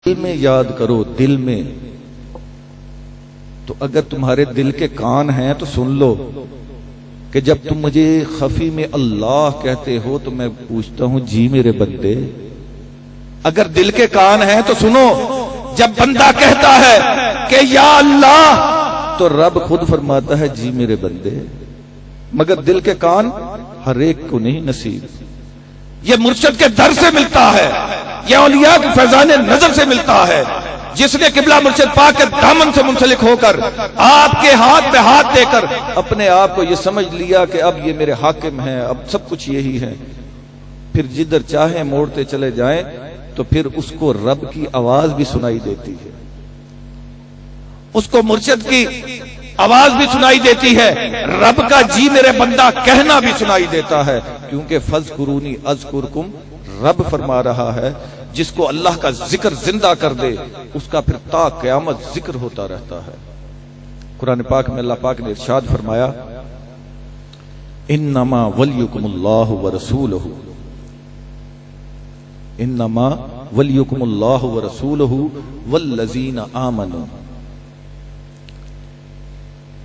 दिल में याद करो, दिल में। तो अगर तुम्हारे दिल के कान हैं तो सुन लो कि जब तुम मुझे खफी में अल्लाह कहते हो तो मैं पूछता हूं जी मेरे बंदे। अगर दिल के कान हैं तो सुनो, जब बंदा कहता है कि या अल्लाह तो रब खुद फरमाता है जी मेरे बंदे। मगर दिल के कान हर एक को नहीं नसीब। ये मुर्शिद के दर से मिलता है, यह औलिया के फैजान नजर से मिलता है। जिसने किबला मुर्शिद पाक के दामन से मुंसलिक होकर आपके हाथ पे हाथ देकर अपने आप को ये समझ लिया कि अब ये मेरे हाकिम हैं, अब सब कुछ यही है, फिर जिधर चाहे मोड़ते चले जाएं तो फिर उसको रब की आवाज भी सुनाई देती है, उसको मुर्शिद की आवाज भी सुनाई देती है, रब का जी मेरे बंदा कहना भी सुनाई देता है। क्योंकि फज़कुरूनी अज़कुरकुम रब फरमा रहा है, जिसको अल्लाह का जिक्र जिंदा कर दे उसका फिर ता क़यामत जिक्र होता रहता है। कुरान पाक में अल्लाह पाक ने इरशाद फरमाया, इन्नमा वलियुकुमुल्लाहु व रसूलुहु, इन्नमा वलियुकुमुल्लाहु व रसूलुहु वल्लज़ीना आमनू।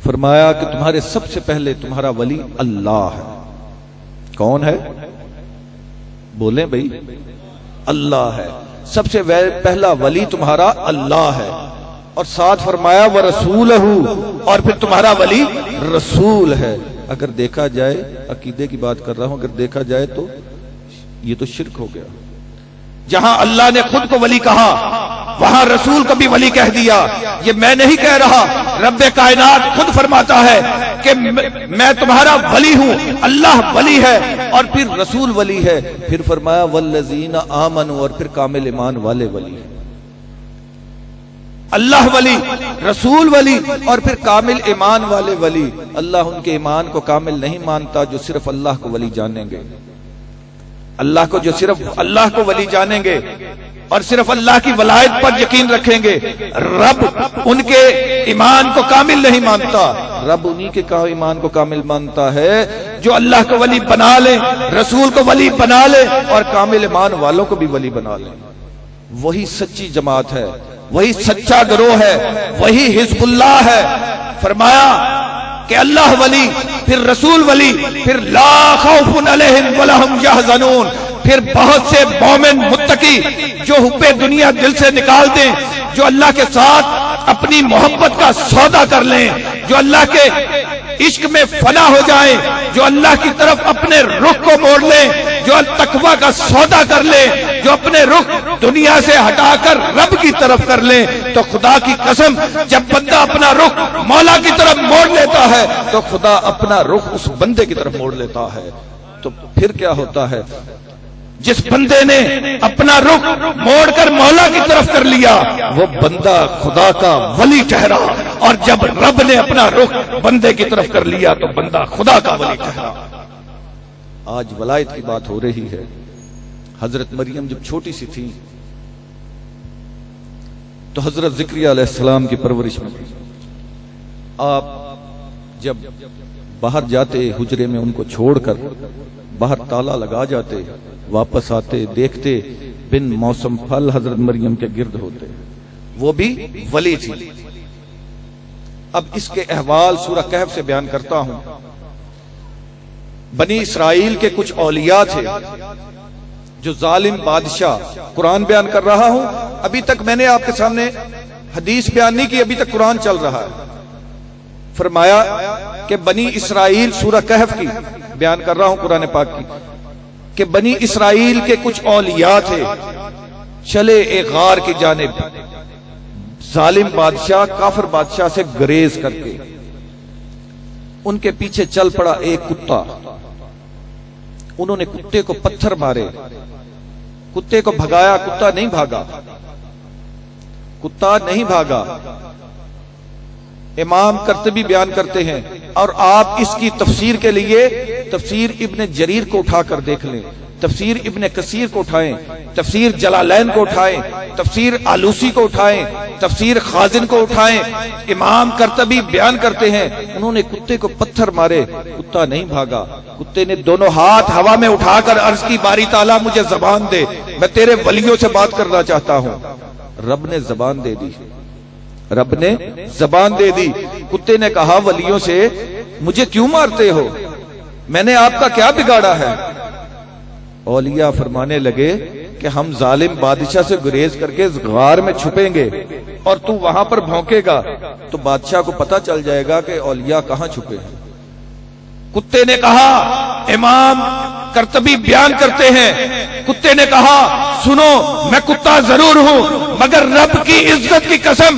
फरमाया कि तुम्हारे सबसे पहले तुम्हारा वली अल्लाह है। कौन है? बोले भाई, अल्लाह है। सबसे पहला वली तुम्हारा अल्लाह है। और साथ फरमाया व रसूलहू, और फिर तुम्हारा वली रसूल है। अगर देखा जाए, अकीदे की बात कर रहा हूं, अगर देखा जाए तो ये तो शिर्क हो गया। जहां अल्लाह ने खुद को वली कहा वहां रसूल को भी वली कह दिया। ये मैं नहीं कह रहा, रब्बे कायनात खुद फरमाता है कि मैं तुम्हारा वली हूं। अल्लाह वली है और फिर रसूल वली है। फिर फरमाया वल्लज़ीना आमनू, और फिर कामिल ईमान वाले वली है। अल्लाह वली, रसूल वली और फिर कामिल ईमान वाले वली। अल्लाह उनके ईमान को कामिल नहीं मानता जो सिर्फ अल्लाह को वली जानेंगे। अल्लाह को जो सिर्फ अल्लाह को वली जानेंगे और सिर्फ अल्लाह की वलायत पर यकीन रखेंगे, रब उनके ईमान को कामिल नहीं मानता। रब उन्हीं के ईमान को कामिल मानता है जो अल्लाह को वली बना ले, रसूल को वली बना ले और कामिल ईमान वालों को भी वली बना ले। वही सच्ची जमात है, वही सच्चा गिरोह है, वही हिज़्बुल्लाह है। फरमाया कि अल्लाह वली, फिर रसूल वली, फिर ला खौफुन अलैहिम वला हुम यहज़नून। फिर बहुत से मोमिन मुत्तकी जो हुब्बे दुनिया दिल से निकाल दें, जो अल्लाह के साथ अपनी मोहब्बत का सौदा कर लें, जो अल्लाह के इश्क में फना हो जाएं, जो अल्लाह की तरफ अपने रुख को मोड़ लें, जो तकवा का सौदा कर लें, जो अपने रुख दुनिया से हटाकर रब की तरफ कर लें, तो खुदा की कसम जब बंदा अपना रुख मौला की तरफ मोड़ लेता है तो खुदा अपना रुख उस बंदे की तरफ मोड़ लेता है। तो फिर क्या होता है? जिस बंदे ने अपना रुख मोड़कर मौला की तरफ कर लिया वो बंदा खुदा का वली ठहरा, और जब रब ने अपना रुख बंदे की तरफ कर लिया तो बंदा खुदा का वली ठहरा। आज वलायत की बात हो रही है। हजरत मरियम जब छोटी सी थी तो हजरत ज़िक्रिया अलैहिस्सलाम की परवरिश में आप जब बाहर जाते, हुजरे में उनको छोड़कर बाहर ताला लगा जाते, वापस आते, देखते बिन मौसम फल हजरत मरियम के गिर्द होते। वो भी वली थी। अब इसके अहवाल सूरह कहफ से बयान करता हूं। बनी इसराइल के कुछ औलिया थे जो जालिम बादशाह, कुरान बयान कर रहा हूं, अभी तक मैंने आपके सामने हदीस बयान नहीं की, अभी तक कुरान चल रहा है। फरमाया कि बनी इसराइल, सूरह कहफ की बयान कर रहा हूं कुरान पाक की, कि बनी इसराइल के कुछ औलिया थे, चले एक गार की जानिब, जालिम बादशाह, काफिर बादशाह से गुरेज करके। उनके पीछे चल पड़ा एक कुत्ता। उन्होंने कुत्ते को पत्थर मारे, कुत्ते को भगाया, कुत्ता नहीं भागा, कुत्ता नहीं भागा। इमाम कर्तबी बयान करते हैं, और आप इसकी तफसीर के लिए तफसीर इब्ने जरीर को उठाकर देख लें, तफसीर इब्ने कसीर को उठाएं, तफसीर जलालैन को उठाएं, तफसीर आलूसी को उठाएं, तफसीर खाजिन को उठाएं। इमाम कर्तबी बयान करते हैं उन्होंने कुत्ते को पत्थर मारे, कुत्ता नहीं भागा। कुत्ते ने दोनों हाथ हवा में उठाकर अर्ज की, बारी ताला मुझे जबान दे, मैं तेरे वलियों से बात करना चाहता हूं। रब ने जबान दे दी, रब ने जबान दे दी। कुत्ते ने कहा वलियों से, मुझे क्यों मारते हो, मैंने आपका क्या बिगाड़ा है? औलिया फरमाने लगे कि हम जालिम बादशाह से गुरेज करके इस गार में छुपेंगे और तू वहां पर भौंकेगा तो बादशाह को पता चल जाएगा कि औलिया कहां छुपे हैं। कुत्ते ने कहा, इमाम कर्तबी बयान करते हैं। कुत्ते ने कहा, सुनो, मैं कुत्ता जरूर हूं मगर रब की इज्जत की कसम,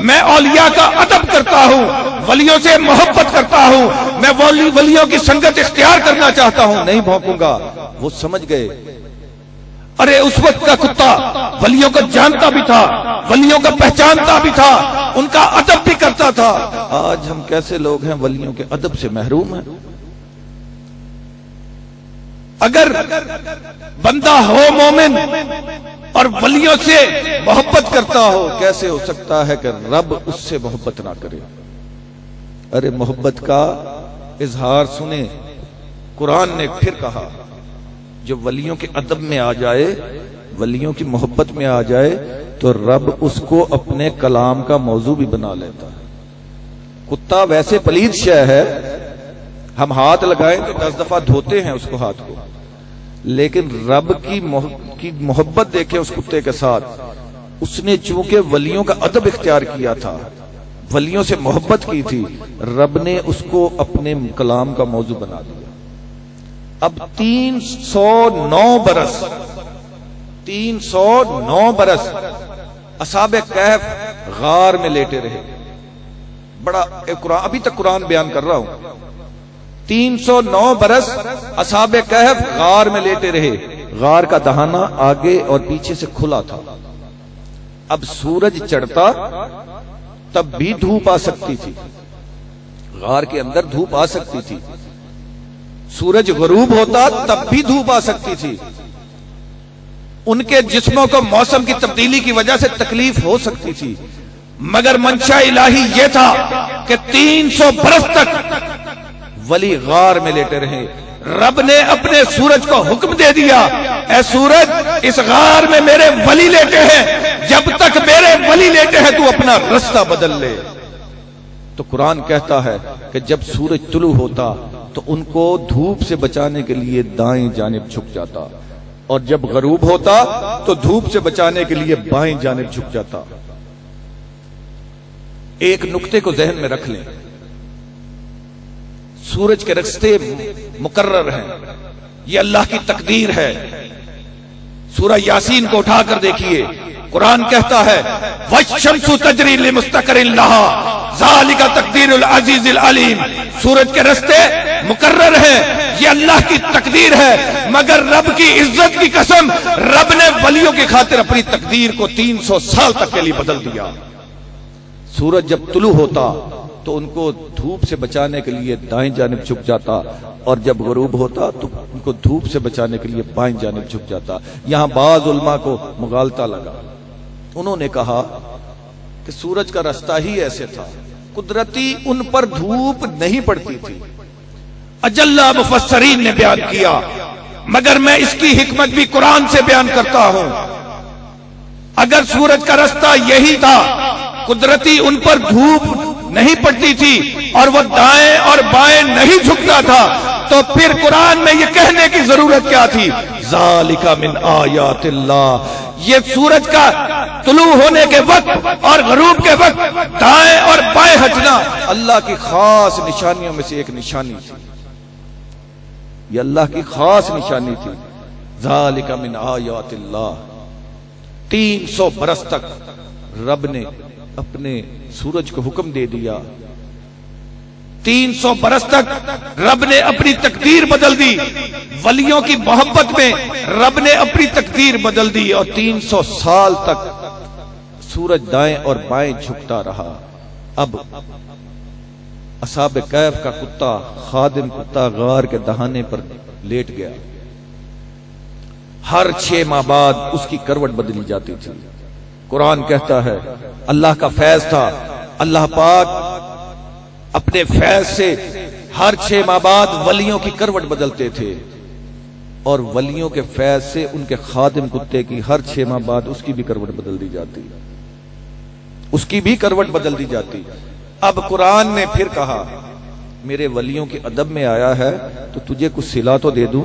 मैं औलिया का अदब करता हूं, वलियों से मोहब्बत करता हूं, मैं वलियों की संगत इख्तियार करना चाहता हूं, नहीं भौंकूंगा। वो समझ गए, अरे उस वक्त का कुत्ता वलियों को जानता भी था, वलियों को पहचानता भी था, उनका अदब भी करता था। आज हम कैसे लोग हैं, वलियों के अदब से महरूम हैं। अगर बंदा हो मोमिन और वलियों से मोहब्बत करता हो, कैसे हो सकता है कि रब उससे मोहब्बत ना करे? अरे मोहब्बत का इजहार सुने, कुरान ने फिर कहा, जो वलियों के अदब में आ जाए, वलियों की मोहब्बत में आ जाए तो रब उसको अपने कलाम का मौजू भी बना लेता है। कुत्ता वैसे पलीद शय है, हम हाथ लगाएं तो 10 दफा धोते हैं उसको, हाथ को, लेकिन रब की मोहब्बत देखे उस कुत्ते के साथ, उसने चूंकि वलियों का अदब इख्तियार किया था, वलियों से मोहब्बत की थी, रब ने उसको अपने कलाम का मौजू बना दिया। अब 309 बरस असहाबे कहफ गार में लेटे रहे। बड़ा कुरान, अभी तक कुरान बयान कर रहा हूं। 309 बरस असहाबे कहफ गार में लेटे रहे। गार का दहाना आगे और पीछे से खुला था। अब सूरज चढ़ता तब भी धूप आ सकती थी, गार के अंदर धूप आ सकती थी। सूरज गरूब होता तब भी धूप आ सकती थी। उनके जिस्मों को मौसम की तब्दीली की वजह से तकलीफ हो सकती थी, मगर मंशा इलाही यह था कि 300 बरस तक वली गार में लेटे रहे। रब ने अपने सूरज को हुक्म दे दिया, ऐ सूरज, इस गार में मेरे वली लेटे हैं, जब तक मेरे वली लेटे हैं तू अपना रास्ता बदल ले। तो कुरान कहता है कि जब सूरज तुलू होता तो उनको धूप से बचाने के लिए दाएं जानिब झुक जाता, और जब गरूब होता तो धूप से बचाने के लिए बाएं जानिब झुक जाता। एक नुक्ते को जहन में रख लें, सूरज के रास्ते मुकर्रर हैं, ये अल्लाह की तकदीर है। सूरह यासीन को उठाकर देखिए, कुरान कहता है, वश्शम्सु तजरी लिमुस्तक़रिन लहा ज़ालिका तक़दीरुल अज़ीज़िल अलीम। सूरज के रास्ते मुकर्रर है, ये अल्लाह की तकदीर है, मगर रब की इज्जत की कसम, रब ने वलियों की खातिर अपनी तकदीर को 300 साल तक के लिए बदल दिया। सूरज जब तुलू होता तो उनको धूप से बचाने के लिए दाएं जानिब झुक जाता, और जब गरूब होता तो उनको धूप से बचाने के लिए बाएं जानिब झुक जाता। यहां बाज उलमा को मुगालता लगा, उन्होंने कहा कि सूरज का रास्ता ही ऐसे था, कुदरती उन पर धूप नहीं पड़ती थी। अजल्ला मुफस्सरीन ने बयान किया, मगर मैं इसकी हिकमत भी कुरान से बयान करता हूं। अगर सूरज का रास्ता यही था, कुदरती उन पर धूप नहीं पड़ती थी और वह दाएं और बाएं नहीं झुकता था, तो फिर कुरान में यह कहने की जरूरत क्या थी, ज़ालिका मिन आयातिल्लाह। ये सूरज का तुलू होने के वक्त और गरूब के वक्त दाएं और बाएं हटना अल्लाह की खास निशानियों में से एक निशानी थी। यह अल्लाह की खास निशानी थी। ज़ालिका मिन आयातिल्लाह। 300 बरस तक रब ने अपने सूरज को हुक्म दे दिया, 300 बरस तक रब ने अपनी तकदीर बदल दी। वलियों की मोहब्बत में रब ने अपनी तकदीर बदल दी, और 300 साल तक सूरज दाएं और बाएं झुकता रहा। अब असहाबे कैफ का कुत्ता, खादिम कुत्ता, गार के दहाने पर लेट गया। हर 6 माह बाद उसकी करवट बदली जाती थी। कुरान कहता है, अल्लाह का फैज था, अल्लाह पाक अपने फैज से हर 6 माह बाद वलियों की करवट बदलते थे। और वलियों के फैज से उनके खादिम कुत्ते की हर 6 माह बाद उसकी भी करवट बदल दी जाती, उसकी भी करवट बदल दी जाती। अब कुरान ने फिर कहा मेरे वलियों के अदब में आया है तो तुझे कुछ सिला तो दे दूं।